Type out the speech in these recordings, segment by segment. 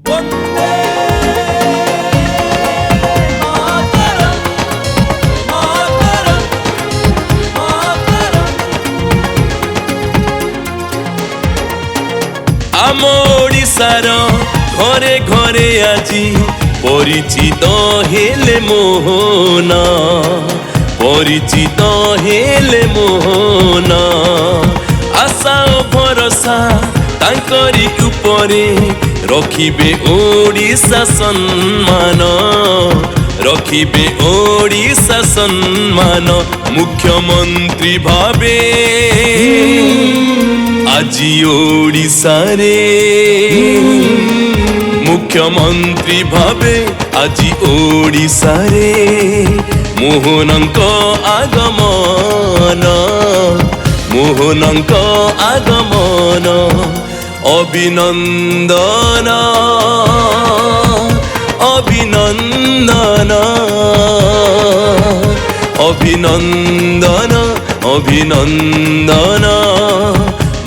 বন্দে মাতরম মাতরম মাতরম। আম ওড়িশার ঘরে ঘরে আজি পরিচিত হেলে মোহন, পরিচিত হেলে মোহন। আশা ও ভরসা তাঙ্করি উপরে রখিবে ওড়িশা সম্মান, রখিবে ওড়িশা সম্মান। মুখ্যমন্ত্রী ভাবে আজি ওড়িশারে, মুখ্যমন্ত্রী ভাবে আজি ওড়িশারে মোহনଙ୍କ আগমন, মোহনଙ୍କ আগমন। অভিনন্দন অভিনন্দন অভিনন্দন অভিনন্দন।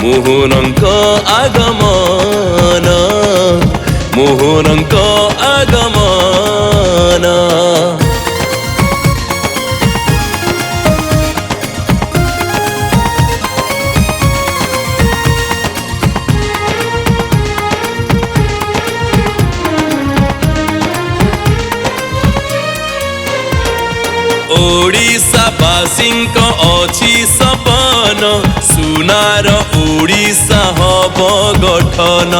মোহনଙ୍କ আগমন, মোহনଙ୍କ আগমন। ଓଡ଼ିଶାବାସୀଙ୍କ ଅଛି ସପନ, ସୁନାର ଓଡ଼ିଶା ହବ ଗଠନ।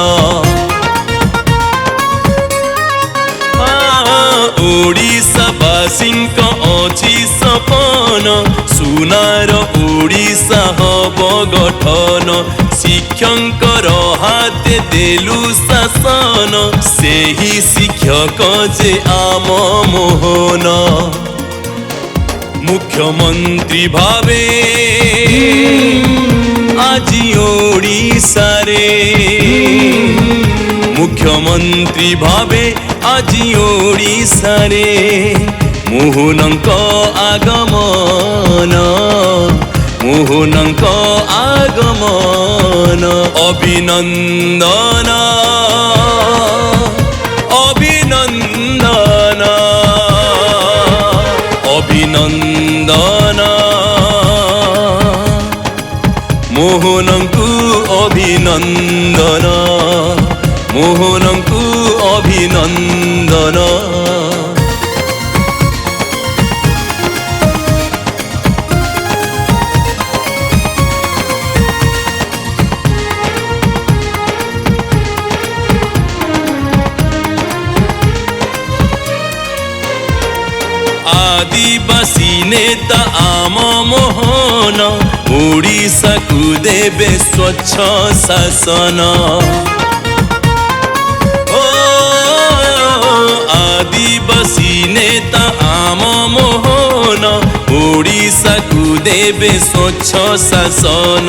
ଓଡ଼ିଶାବାସୀଙ୍କ ଅଛି ସପନ, ସୁନାର ଓଡ଼ିଶା ହବ ଗଠନ। ଶିକ୍ଷକଙ୍କର ହାତେ ଦେଲୁ ଶାସନ, ସେହି ଶିକ୍ଷକ ଯେ ଆମ ମୋହନ। মুখ্যমন্ত্রী ভাবে আজি ওড়িশারে, মুখ্যমন্ত্রী ভাবে আজি ওড়িশারে মোহনଙ୍କ আগমন, মোহনଙ୍କ আগমন। অভিনন্দন অভিনন্দন অভিনন্দন। মোহনଙ୍କୁ অভিনন্দন, মোহনଙ୍କୁ অভিনন্দন। আদিবাসী নেতা আম মোহন, ওড়িশাকু দেবে স্বচ্ছ শাসন। ও আদিবাসী নেতা আম মোহন, ওড়িশাকু দেবে স্বচ্ছ শাসন।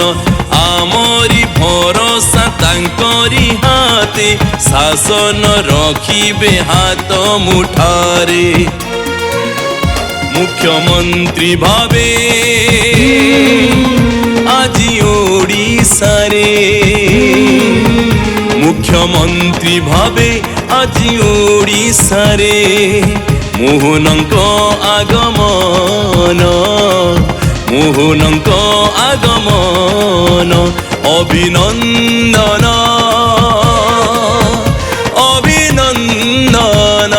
আমরি ভরসা তাঙ্করি হাতে, শাসন রখিবে হাত মুঠারে। মুখ্যমন্ত্রী ভাবে আজি ওড়িশারে, মুখ্যমন্ত্রী ভাবে আজি ওড়িশারে মোহনଙ୍କ আগমন, মোহনଙ୍କ আগমন। অভিনন্দন অভিনন্দন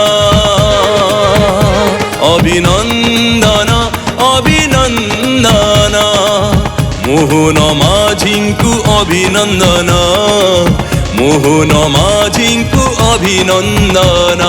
অভিনন্দন অভিনন্দন। মোহন মাঝিଙ୍କୁ অভিনন্দন, মোহন মাঝিଙ୍କୁ অভিনন্দন।